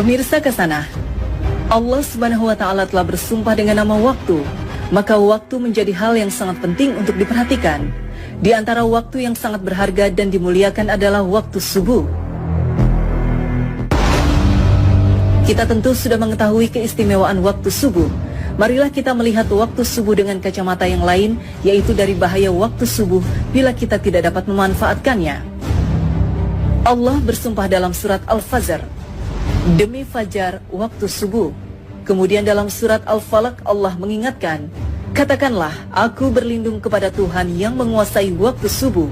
Pemirsa Kasana, Allah Subhanahu wa Ta'ala telah bersumpah dengan nama waktu, maka waktu menjadi hal yang sangat penting untuk diperhatikan. Di antara waktu yang sangat berharga dan dimuliakan adalah waktu subuh. Kita tentu sudah mengetahui keistimewaan waktu subuh. Marilah kita melihat waktu subuh dengan kacamata yang lain, yaitu dari bahaya waktu subuh bila kita tidak dapat memanfaatkannya. Allah bersumpah dalam surat Al-Fajr, demi fajar waktu subuh. Kemudian dalam surat Al-Falaq Allah mengingatkan, katakanlah aku berlindung kepada Tuhan yang menguasai waktu subuh.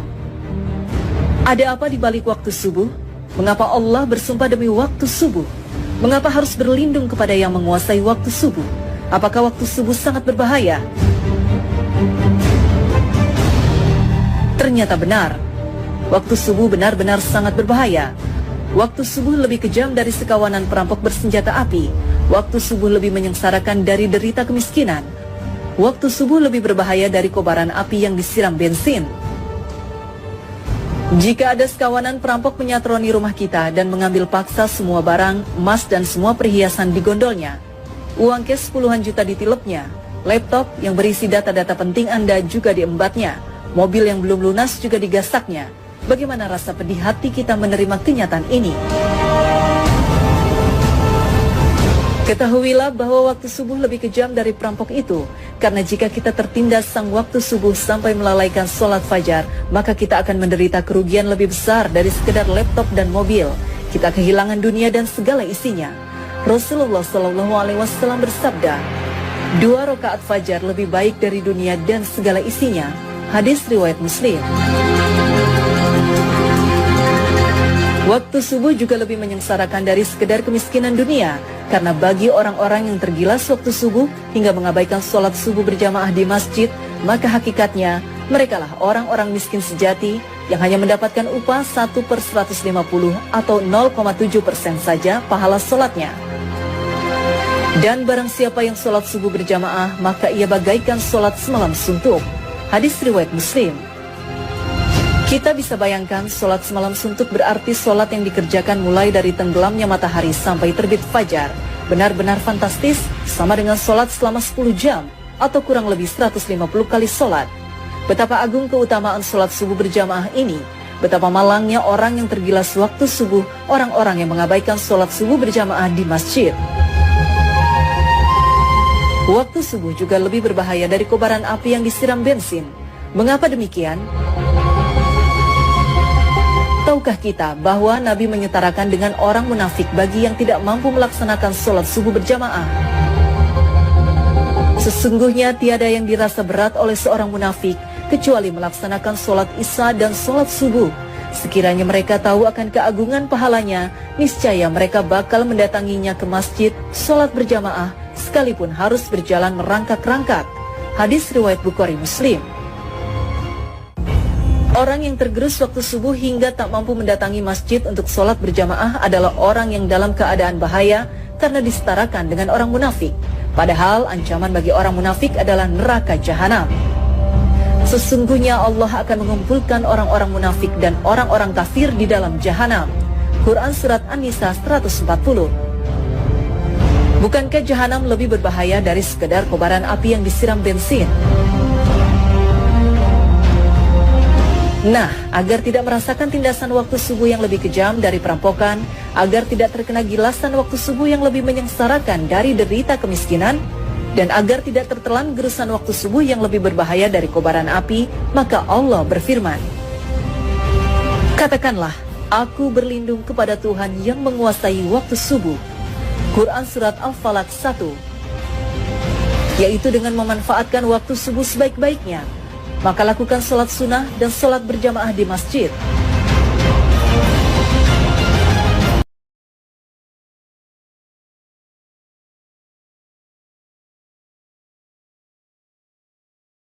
Ada apa di balik waktu subuh? Mengapa Allah bersumpah demi waktu subuh? Mengapa harus berlindung kepada yang menguasai waktu subuh? Apakah waktu subuh sangat berbahaya? Ternyata benar. Waktu subuh benar-benar sangat berbahaya. Waktu subuh lebih kejam dari sekawanan perampok bersenjata api. Waktu subuh lebih menyengsarakan dari derita kemiskinan. Waktu subuh lebih berbahaya dari kobaran api yang disiram bensin. Jika ada sekawanan perampok menyatroni rumah kita dan mengambil paksa semua barang, emas dan semua perhiasan di gondolnya, uang cash puluhan juta ditilepnya, laptop yang berisi data-data penting Anda juga diembatnya, mobil yang belum lunas juga digasaknya, bagaimana rasa pedih hati kita menerima kenyataan ini? Ketahuilah bahwa waktu subuh lebih kejam dari perampok itu, karena jika kita tertindas sang waktu subuh sampai melalaikan sholat fajar, maka kita akan menderita kerugian lebih besar dari sekedar laptop dan mobil. Kita kehilangan dunia dan segala isinya. Rasulullah SAW bersabda, 2 rakaat fajar lebih baik dari dunia dan segala isinya. Hadis riwayat Muslim. Waktu subuh juga lebih menyengsarakan dari sekedar kemiskinan dunia, karena bagi orang-orang yang tergilas waktu subuh hingga mengabaikan sholat subuh berjamaah di masjid, maka hakikatnya merekalah orang-orang miskin sejati yang hanya mendapatkan upah 1/150 atau 0,7% saja pahala sholatnya. Dan barang siapa yang sholat subuh berjamaah, maka ia bagaikan sholat semalam suntuk. Hadis riwayat Muslim. Kita bisa bayangkan sholat semalam suntuk berarti sholat yang dikerjakan mulai dari tenggelamnya matahari sampai terbit fajar. Benar-benar fantastis, sama dengan sholat selama 10 jam atau kurang lebih 150 kali sholat. Betapa agung keutamaan sholat subuh berjamaah ini. Betapa malangnya orang yang tergilas waktu subuh, orang-orang yang mengabaikan sholat subuh berjamaah di masjid. Waktu subuh juga lebih berbahaya dari kobaran api yang disiram bensin. Mengapa demikian? Tahukah kita bahwa Nabi menyetarakan dengan orang munafik bagi yang tidak mampu melaksanakan sholat subuh berjamaah? Sesungguhnya tiada yang dirasa berat oleh seorang munafik kecuali melaksanakan sholat isya dan sholat subuh. Sekiranya mereka tahu akan keagungan pahalanya, niscaya mereka bakal mendatanginya ke masjid, sholat berjamaah, sekalipun harus berjalan merangkak-rangkak. Hadis riwayat Bukhari Muslim. Orang yang tergerus waktu subuh hingga tak mampu mendatangi masjid untuk sholat berjamaah adalah orang yang dalam keadaan bahaya karena disetarakan dengan orang munafik. Padahal ancaman bagi orang munafik adalah neraka jahanam. Sesungguhnya Allah akan mengumpulkan orang-orang munafik dan orang-orang kafir di dalam jahanam. Quran Surat An-Nisa 140. Bukankah jahanam lebih berbahaya dari sekedar kobaran api yang disiram bensin? Nah, agar tidak merasakan tindasan waktu subuh yang lebih kejam dari perampokan, agar tidak terkena gilasan waktu subuh yang lebih menyengsarakan dari derita kemiskinan, dan agar tidak tertelan gerusan waktu subuh yang lebih berbahaya dari kobaran api, maka Allah berfirman, katakanlah, aku berlindung kepada Tuhan yang menguasai waktu subuh. Quran Surat Al-Falaq 1. Yaitu dengan memanfaatkan waktu subuh sebaik-baiknya, maka lakukan sholat sunnah dan sholat berjamaah di masjid.